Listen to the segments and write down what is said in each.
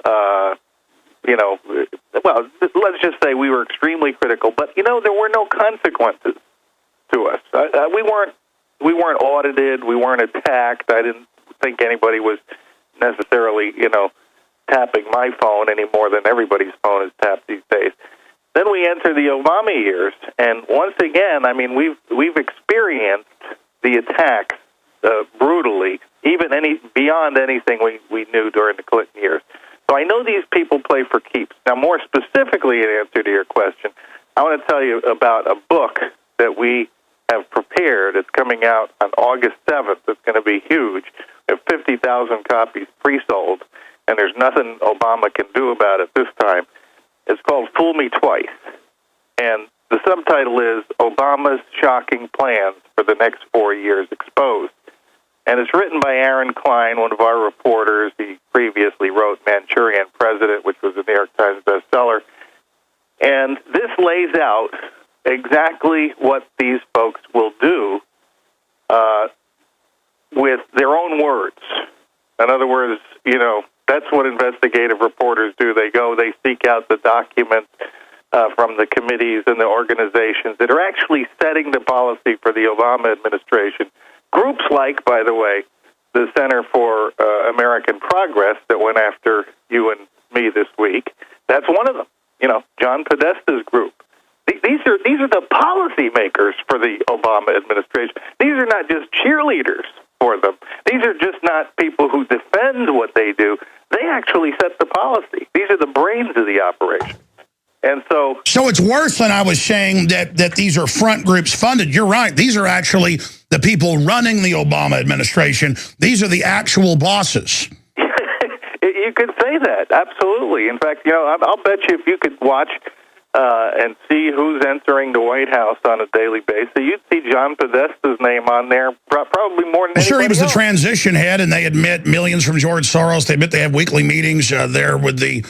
you know, well, let's just say we were extremely critical. But, you know, there were no consequences to us. We weren't audited. We weren't attacked. I didn't think anybody was necessarily, you know, tapping my phone any more than everybody's phone is tapped these days. Then we enter the Obama years, and once again, I mean, we've experienced the attacks brutally, even beyond anything we knew during the Clinton years. So I know these people play for keeps. Now, more specifically, in answer to your question, I want to tell you about a book that we have prepared. It's coming out on August 7th. It's going to be huge. We have 50,000 copies pre-sold, and there's nothing Obama can do about it this time. It's called Fool Me Twice, and the subtitle is Obama's Shocking Plans for the Next 4 Years Exposed. And it's written by Aaron Klein, one of our reporters. He previously wrote Manchurian President, which was a New York Times bestseller. And this lays out exactly what these folks will do with their own words. In other words, you know, that's what investigative reporters do. They go, they seek out the documents from the committees and the organizations that are actually setting the policy for the Obama administration. Groups like, by the way, the Center for American Progress that went after you and me this week, that's one of them. You know, John Podesta's group. These are the policymakers for the Obama administration. These are not just cheerleaders for them. These are just not people who defend what they do. They actually set the policy. These are the brains of the operation. And so it's worse than I was saying that these are front groups funded. You're right. These are actually the people running the Obama administration. These are the actual bosses. You could say that, absolutely. In fact, you know, I'll bet you if you could watch and see who's entering the White House on a daily basis, you'd see John Podesta's name on there probably more than anybody Sure, he was else. the transition head, and they admit millions from George Soros. They admit they have weekly meetings there with the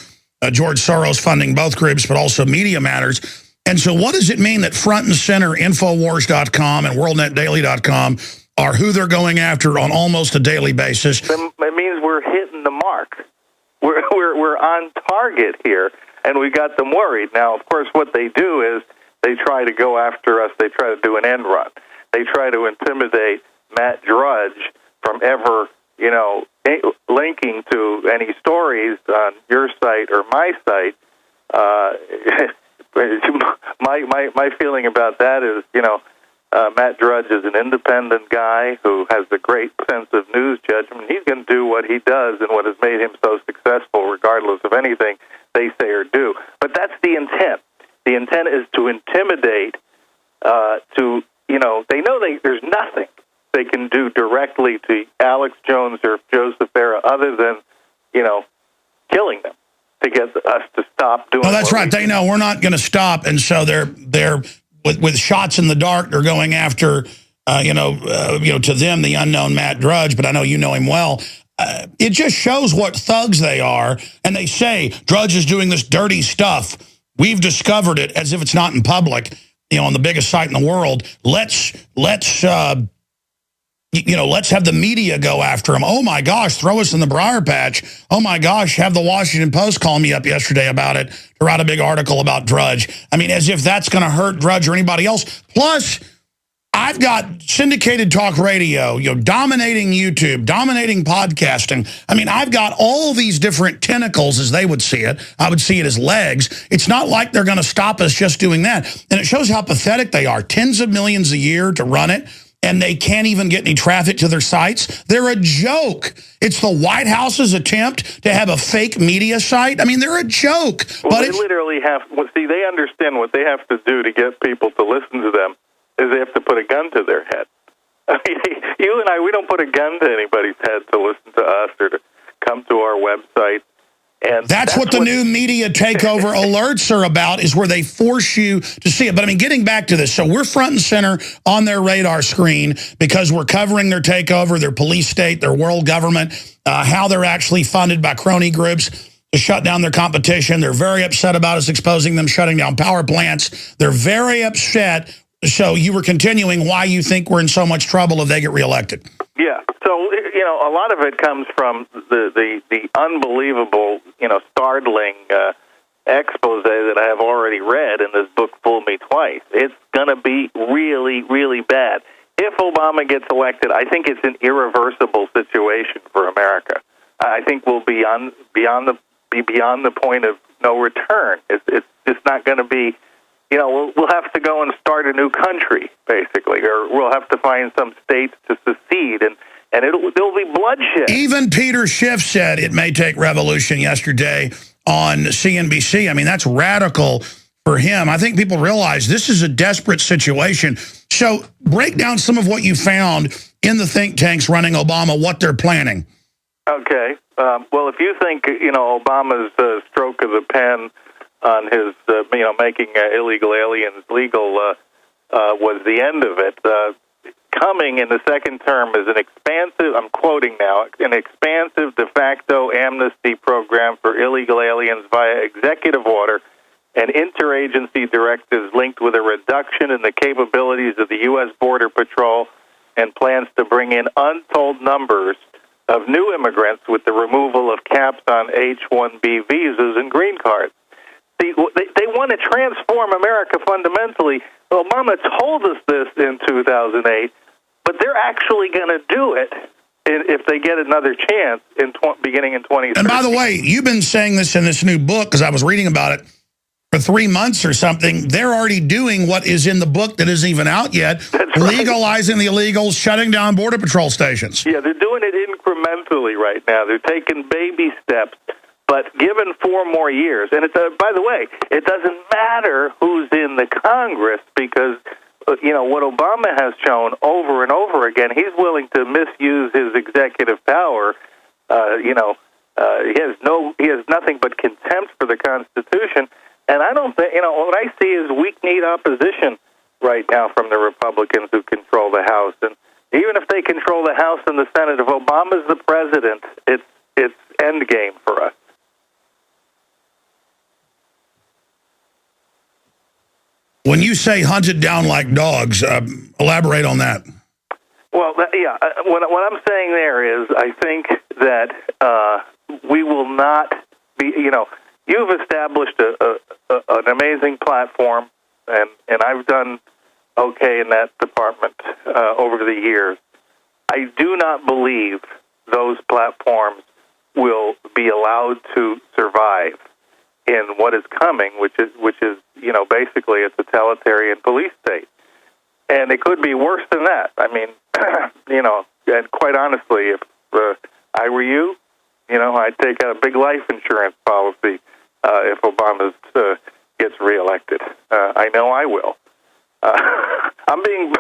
George Soros funding both groups, but also Media Matters. And so what does it mean that front and center Infowars.com and WorldNetDaily.com are who they're going after on almost a daily basis? It means we're hitting the mark. We're on target here, and we got them worried. Now, of course, what they do is they try to go after us. They try to do an end run. They try to intimidate Matt Drudge from ever, you know, linking to any stories on your site or my site. My feeling about that is, you know, Matt Drudge is an independent guy who has a great sense of news judgment. He's going to do what he does and what has made him so successful, regardless of anything they say or do. But that's the intent. The intent is to intimidate, you know, they know there's nothing they can do directly to Alex Jones or Joseph Farah other than, you know, killing them to get us to stop doing. No, that's right. They know we're not going to stop, and so they're with shots in the dark. They're going after, you know, to them the unknown Matt Drudge, but I know you know him well. It just shows what thugs they are, and they say Drudge is doing this dirty stuff. We've discovered it, as if it's not in public. You know, on the biggest site in the world. Let's have the media go after him. Oh, my gosh, throw us in the briar patch. Oh, my gosh, have the Washington Post call me up yesterday about it to write a big article about Drudge. I mean, as if that's going to hurt Drudge or anybody else. Plus, I've got syndicated talk radio, you know, dominating YouTube, dominating podcasting. I mean, I've got all these different tentacles, as they would see it. I would see it as legs. It's not like they're going to stop us just doing that. And it shows how pathetic they are. Tens of millions a year to run it. And they can't even get any traffic to their sites. They're a joke. It's the White House's attempt to have a fake media site. I mean, they're a joke. Well, but they literally have, see, they understand what they have to do to get people to listen to them is they have to put a gun to their head. I mean, you and I, we don't put a gun to anybody's head to listen to us or to come to our website. And that's what the new media takeover alerts are about, is where they force you to see it. But I mean, getting back to this, so we're front and center on their radar screen because we're covering their takeover, their police state, their world government, how they're actually funded by crony groups to shut down their competition. They're very upset about us exposing them, shutting down power plants. They're very upset So you were continuing why you think we're in so much trouble if they get reelected. Yeah. So, a lot of it comes from the unbelievable, startling expose that I have already read in this book, Fool Me Twice. It's going to be really, really bad. If Obama gets elected, I think it's an irreversible situation for America. I think we'll be beyond the point of no return. It's just not going to be. We'll have to go and start a new country, basically, or we'll have to find some states to secede, and there'll be bloodshed. Even Peter Schiff said it may take revolution yesterday on CNBC. I mean, that's radical for him. I think people realize this is a desperate situation. So break down some of what you found in the think tanks running Obama, what they're planning. Okay. Well, if you think, Obama's stroke of the pen on his, making illegal aliens legal was the end of it. Coming in the second term is an expansive, I'm quoting now, an expansive de facto amnesty program for illegal aliens via executive order and interagency directives linked with a reduction in the capabilities of the U.S. Border Patrol and plans to bring in untold numbers of new immigrants with the removal of caps on H-1B visas and green cards. See, they want to transform America fundamentally. Obama told us this in 2008, but they're actually going to do it if they get another chance beginning in 2013. And by the way, you've been saying this in this new book, because I was reading about it for 3 months or something. They're already doing what is in the book that isn't even out yet, legalizing the illegals, shutting down Border Patrol stations. Yeah, they're doing it incrementally right now. They're taking baby steps. But given 4 more years, and it's by the way, it doesn't matter who's in the Congress because, what Obama has shown over and over again, he's willing to misuse his executive power. He has nothing but contempt for the Constitution. And I don't think, what I see is weak-kneed opposition right now from the Republicans who control the House. And even if they control the House and the Senate, if Obama's the president, it's endgame for us. When you say hunted down like dogs, elaborate on that. Well, yeah, what I'm saying there is I think that we will not be, you've established an amazing platform, and I've done okay in that department over the years. I do not believe those platforms will be allowed to survive in what is coming, which is basically a totalitarian police state, and it could be worse than that. I mean, and quite honestly, if I were you, I'd take out a big life insurance policy if Obama gets reelected. I know I will. I'm being,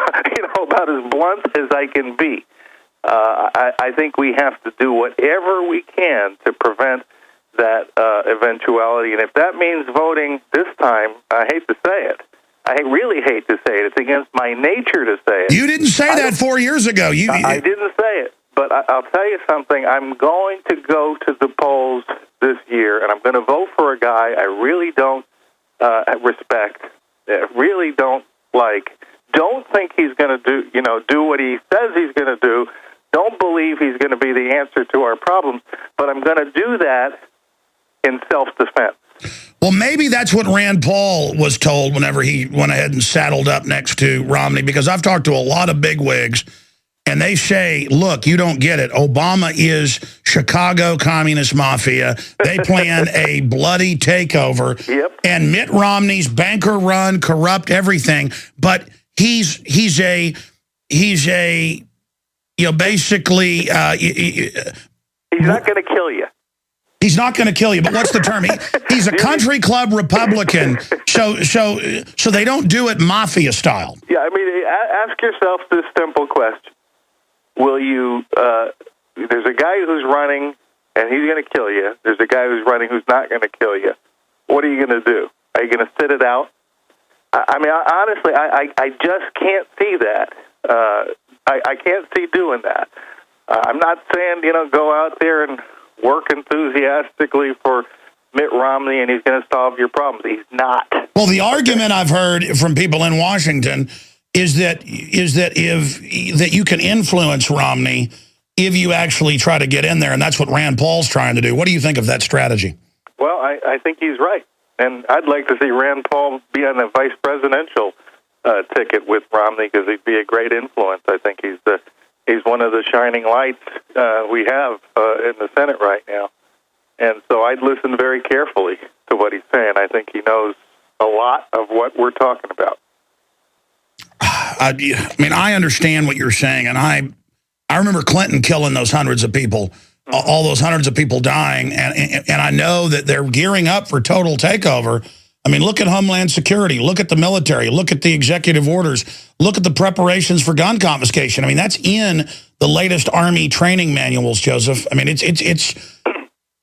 about as blunt as I can be. I think we have to do whatever we can to prevent that eventuality, and if that means voting this time, I hate to say it. I really hate to say it. It's against my nature to say it. You didn't say that 4 years ago. I didn't say it, but I'll tell you something. I'm going to go to the polls this year, and I'm going to vote for a guy I really don't respect, really don't like. Don't think he's going to do what he says he's going to do. Don't believe he's going to be the answer to our problems, but I'm going to do that in self-defense. Well, maybe that's what Rand Paul was told whenever he went ahead and saddled up next to Romney, because I've talked to a lot of bigwigs, and they say, look, you don't get it. Obama is Chicago communist mafia. They plan a bloody takeover. Yep. And Mitt Romney's banker run, corrupt everything, but he's basically... he's not going to kill you. He's not going to kill you, but what's the term? He's a country club Republican, so they don't do it mafia style. Yeah, I mean, ask yourself this simple question. Will you, there's a guy who's running, and he's going to kill you. There's a guy who's running who's not going to kill you. What are you going to do? Are you going to sit it out? I mean, honestly, I just can't see that. I can't see doing that. I'm not saying, go out there and work enthusiastically for Mitt Romney and he's going to solve your problems. He's not. Well, the argument I've heard from people in Washington is that you can influence Romney if you actually try to get in there, and that's what Rand Paul's trying to do. What do you think of that strategy? Well, I think he's right, and I'd like to see Rand Paul be on the vice presidential ticket with Romney because he'd be a great influence. I think he's one of the shining lights we have in the Senate right now, and so I'd listen very carefully to what he's saying. I think he knows a lot of what we're talking about. I mean, I understand what you're saying, and I remember Clinton killing those hundreds of people, all those hundreds of people dying, and I know that they're gearing up for total takeover. I mean, look at Homeland Security, look at the military, look at the executive orders, look at the preparations for gun confiscation. I mean, that's in the latest Army training manuals, Joseph. I mean,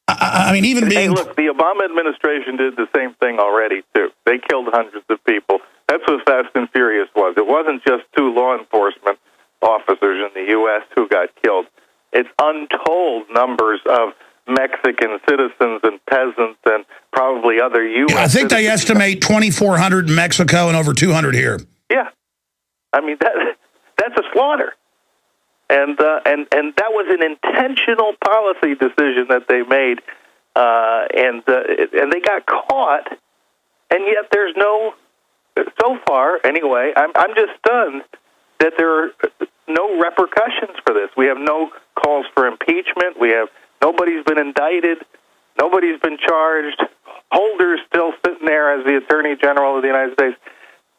I mean, even being... Hey, look, the Obama administration did the same thing already, too. They killed hundreds of people. That's what Fast and Furious was. It wasn't just 2 law enforcement officers in the U.S. who got killed. It's untold numbers of Mexican citizens and peasants and probably other U.S. I think they estimate 2,400 in Mexico and over 200 here. Yeah. I mean, that's a slaughter. And that was an intentional policy decision that they made, and they got caught, and yet there's no, so far anyway, I'm just stunned that there are no repercussions for this. We have no calls for impeachment. Nobody's been indicted. Nobody's been charged. Holder's still sitting there as the Attorney General of the United States.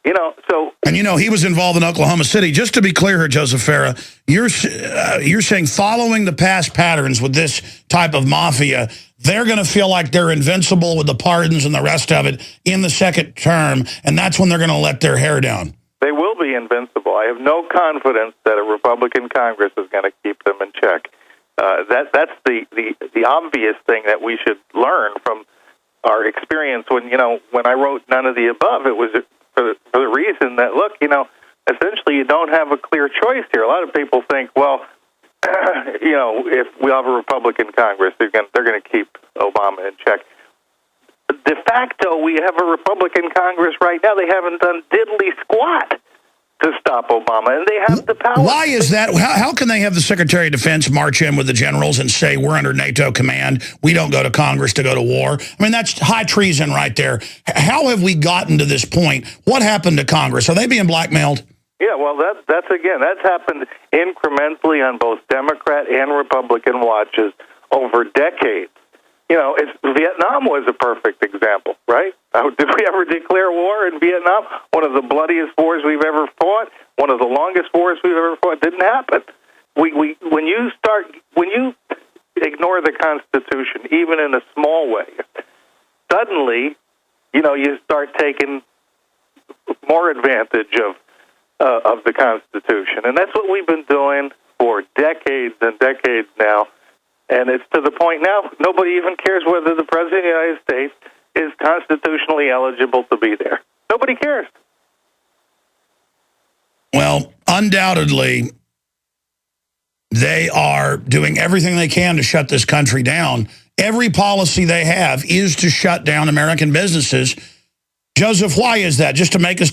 You know, so... And, you know, he was involved in Oklahoma City. Just to be clear here, Joseph Farah, you're saying following the past patterns with this type of mafia, they're going to feel like they're invincible with the pardons and the rest of it in the second term, and that's when they're going to let their hair down. They will be invincible. I have no confidence that a Republican Congress is going to keep them in check. That's the obvious thing that we should learn from our experience. When I wrote None of the Above, it was for the reason that, look, essentially you don't have a clear choice here. A lot of people think, well, if we have a Republican Congress, they're going to keep Obama in check. De facto, we have a Republican Congress right now. They haven't done diddly squat to stop Obama, and they have the power. Why is that? How can they have the Secretary of Defense march in with the generals and say, we're under NATO command, we don't go to Congress to go to war? I mean, that's high treason right there. How have we gotten to this point? What happened to Congress? Are they being blackmailed? Yeah, well, that's happened incrementally on both Democrat and Republican watches over decades. Vietnam was a perfect example, right? Did we ever declare war in Vietnam? One of the bloodiest wars we've ever fought, one of the longest wars we've ever fought. Didn't happen. When you ignore the Constitution, even in a small way, suddenly, you start taking more advantage of the Constitution, and that's what we've been doing for decades and decades now. And it's to the point now, nobody even cares whether the President of the United States is constitutionally eligible to be there. Nobody cares. Well, undoubtedly, they are doing everything they can to shut this country down. Every policy they have is to shut down American businesses. Joseph, why is that? Just to make us